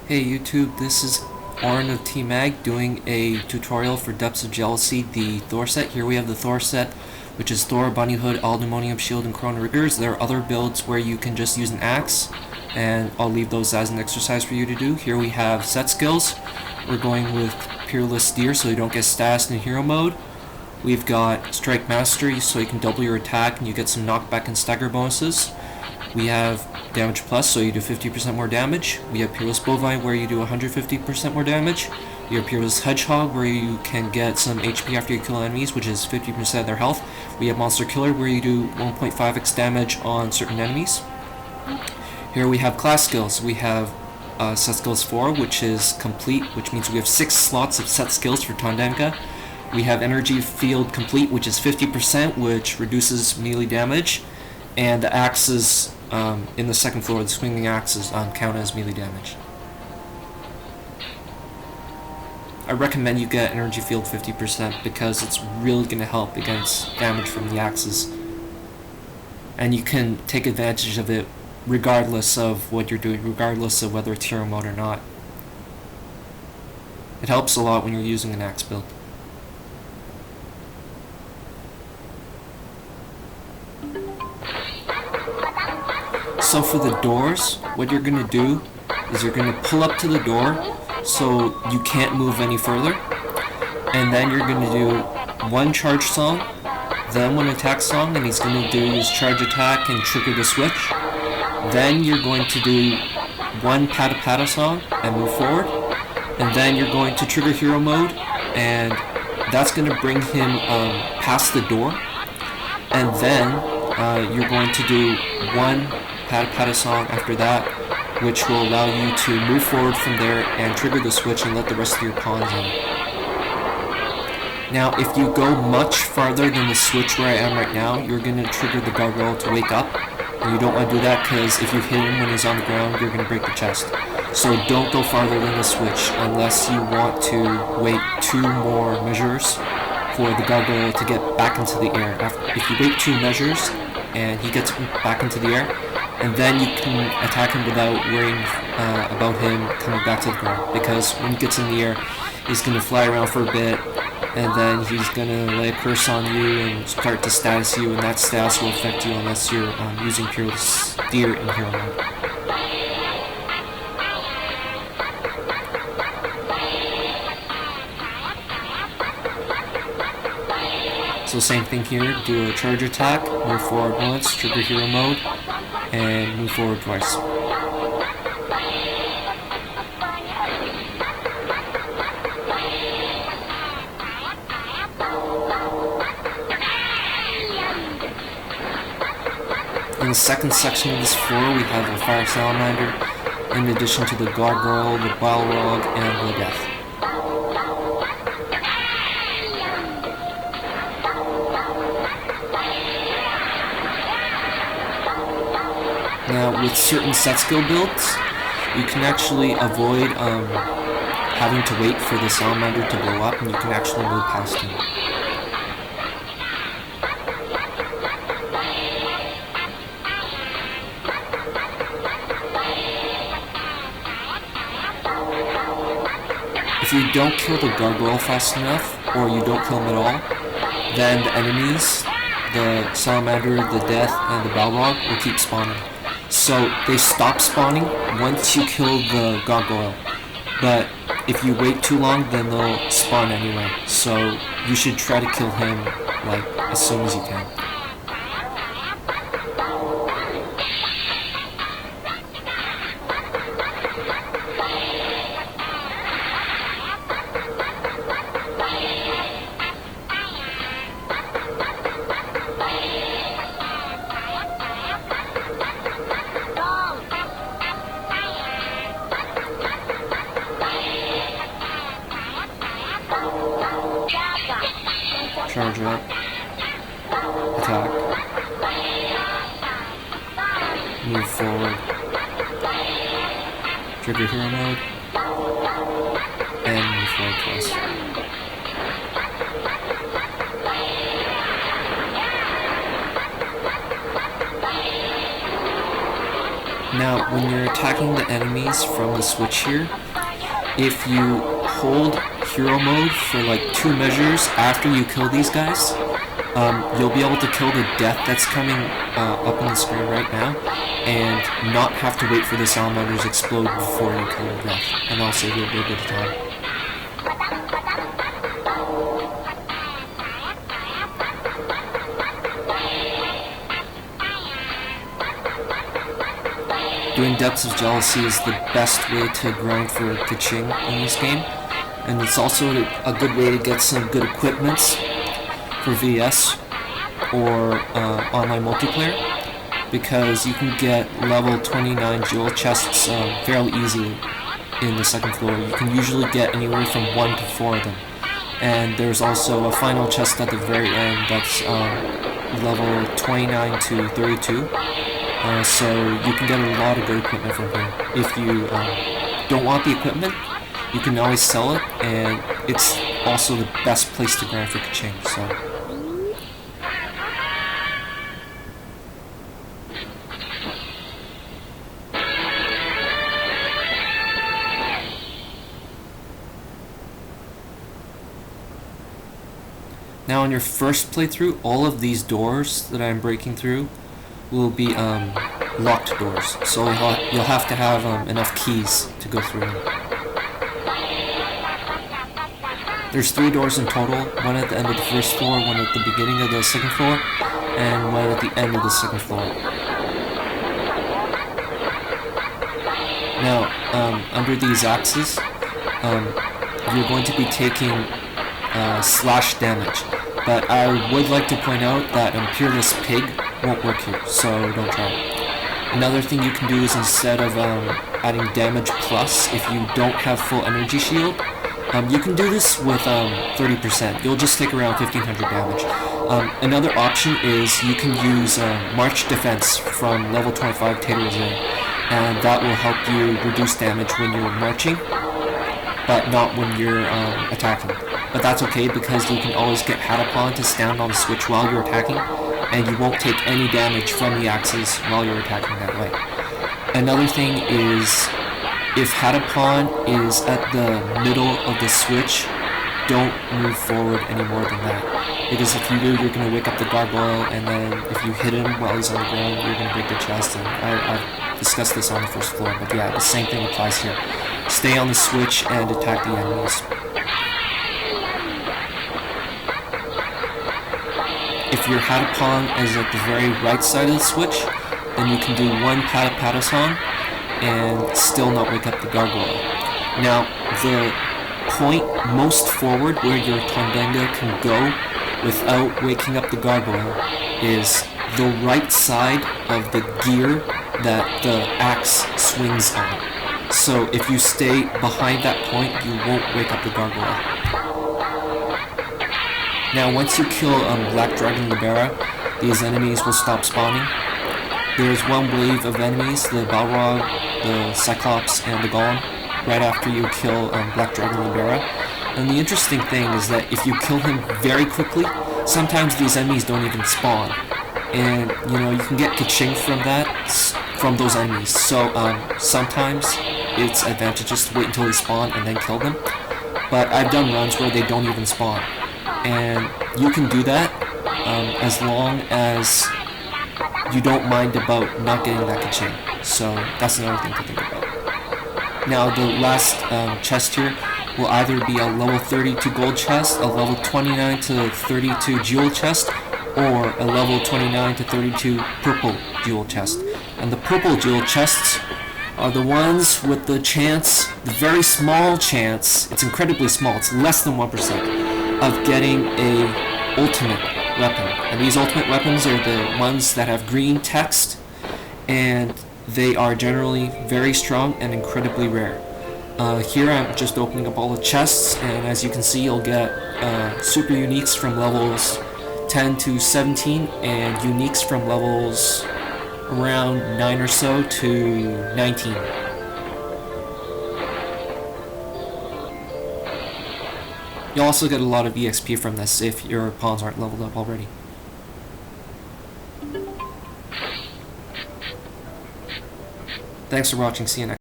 Hey YouTube, this is Orin of T-Mag doing a tutorial for Depths of Jealousy, the Thor set. Here we have the Thor set, which is Thor, Bunny Hood, All-Pneumonium Shield, and Chrono Riggers. There are other builds where you can just use an axe, and I'll leave those as an exercise for you to do. Here we have set skills. We're going with Peerless Deer so you don't get stassed in hero mode. We've got Strike Mastery so you can double your attack and you get some knockback and stagger bonuses. We have Damage Plus, so you do 50% more damage. We have Peerless Bovine, where you do 150% more damage. We have Peerless Hedgehog, where you can get some HP after you kill enemies, which is 50% of their health. We have Monster Killer, where you do 1.5x damage on certain enemies. Here we have class skills. We have set skills 4, which is complete, which means we have 6 slots of set skills for Tandanga. We have Energy Field complete, which is 50%, which reduces melee damage. And the axes in the second floor, the swinging axes, count as melee damage. I recommend you get Energy Field 50% because it's really going to help against damage from the axes. And you can take advantage of it regardless of what you're doing, regardless of whether it's hero mode or not. It helps a lot when you're using an axe build. So for the doors, what you're going to do is you're going to pull up to the door so you can't move any further, and then you're going to do one charge song, then one attack song, and he's going to do his charge attack and trigger the switch. Then you're going to do one Patapon song and move forward, and then you're going to trigger hero mode, and that's going to bring him past the door, and then you're going to do one Patapon song after that, which will allow you to move forward from there and trigger the switch and let the rest of your pawns in. Now, if you go much farther than the switch where I am right now, you're going to trigger the gargoyle to wake up, and you don't want to do that because if you hit him when he's on the ground, you're going to break the chest. So don't go farther than the switch unless you want to wait 2 more measures for the gargoyle to get back into the air. If you wait 2 measures and he gets back into the air, and then you can attack him without worrying about him coming back to the ground. Because when he gets in the air, he's going to fly around for a bit, and then he's going to lay a curse on you and start to status you, and that status will affect you unless you're using Peerless Deer in hero mode. So same thing here, do a charge attack, move forward once, trigger hero mode, and move forward twice. In the second section of this floor we have the Fire Salamander, in addition to the Gargoyle, the Balrog, and the Death. Now, with certain set skill builds, you can actually avoid having to wait for the salamander to blow up, and you can actually move past him. If you don't kill the gargoyle fast enough, or you don't kill him at all, then the enemies, the salamander, the death, and the balrog will keep spawning. So they stop spawning once you kill the gargoyle, but if you wait too long, then they'll spawn anyway. So you should try to kill him like as soon as you can. Charge up, attack, move forward, trigger hero mode, and move forward twice. Now, when you're attacking the enemies from the switch here, if you hold hero mode for like 2 measures after you kill these guys, you'll be able to kill the death that's coming up on the screen right now, and not have to wait for the salamanders to explode before you kill the death, and that'll save you a little bit of time. Doing Depths of Jealousy is the best way to grind for Kaching in this game, and it's also a good way to get some good equipments for VS or online multiplayer, because you can get level 29 jewel chests fairly easily in the second floor. You can usually get anywhere from 1 to 4 of them, and there's also a final chest at the very end that's level 29 to 32. So you can get a lot of good equipment from here. If you don't want the equipment, you can always sell it, and it's also the best place to grind for Kaching. So. Now on your first playthrough, all of these doors that I'm breaking through will be locked doors, so you'll have to have enough keys to go through them. There's 3 doors in total, one at the end of the first floor, one at the beginning of the second floor, and one at the end of the second floor. Now, under these axes, you're going to be taking slash damage, but I would like to point out that Peerless Pig won't work here, so don't try it. Another thing you can do is, instead of adding damage plus, if you don't have full energy shield, you can do this with 30%. You'll just take around 1500 damage. Another option is you can use March Defense from level 25 Taterazay, and that will help you reduce damage when you're marching, but not when you're attacking. But that's okay, because you can always get Patapon to stand on the switch while you're attacking, and you won't take any damage from the axes while you're attacking that way. Another thing is, if Patapon is at the middle of the switch, don't move forward any more than that. Because if you do, you're going to wake up the gargoyle, and then if you hit him while he's on the ground, you're going to break the chest. And I've discussed this on the first floor, but yeah, the same thing applies here. Stay on the switch and attack the enemies. If your Patapon is at the very right side of the switch, then you can do 1 Patapon and still not wake up the gargoyle. Now, the point most forward where your Tondenga can go without waking up the gargoyle is the right side of the gear that the axe swings on. So if you stay behind that point, you won't wake up the gargoyle. Now, once you kill Black Dragon Libera, these enemies will stop spawning. There's one wave of enemies, the Balrog, the Cyclops, and the Golem, right after you kill Black Dragon Libera. And the interesting thing is that if you kill him very quickly, sometimes these enemies don't even spawn. And, you know, you can get Kaching from those enemies. So, sometimes it's advantageous to wait until they spawn and then kill them. But I've done runs where they don't even spawn. And you can do that as long as you don't mind about not getting that Kaching. So that's another thing to think about. Now the last chest here will either be a level 32 gold chest, a level 29 to 32 jewel chest, or a level 29 to 32 purple jewel chest. And the purple jewel chests are the ones with the chance, the very small chance, it's incredibly small, it's less than 1%, of getting a ultimate weapon. And these ultimate weapons are the ones that have green text, and they are generally very strong and incredibly rare. Here I'm just opening up all the chests, and as you can see, you'll get super uniques from levels 10 to 17, and uniques from levels around 9 or so to 19. You'll also get a lot of EXP from this if your pawns aren't leveled up already. Thanks for watching. See you next.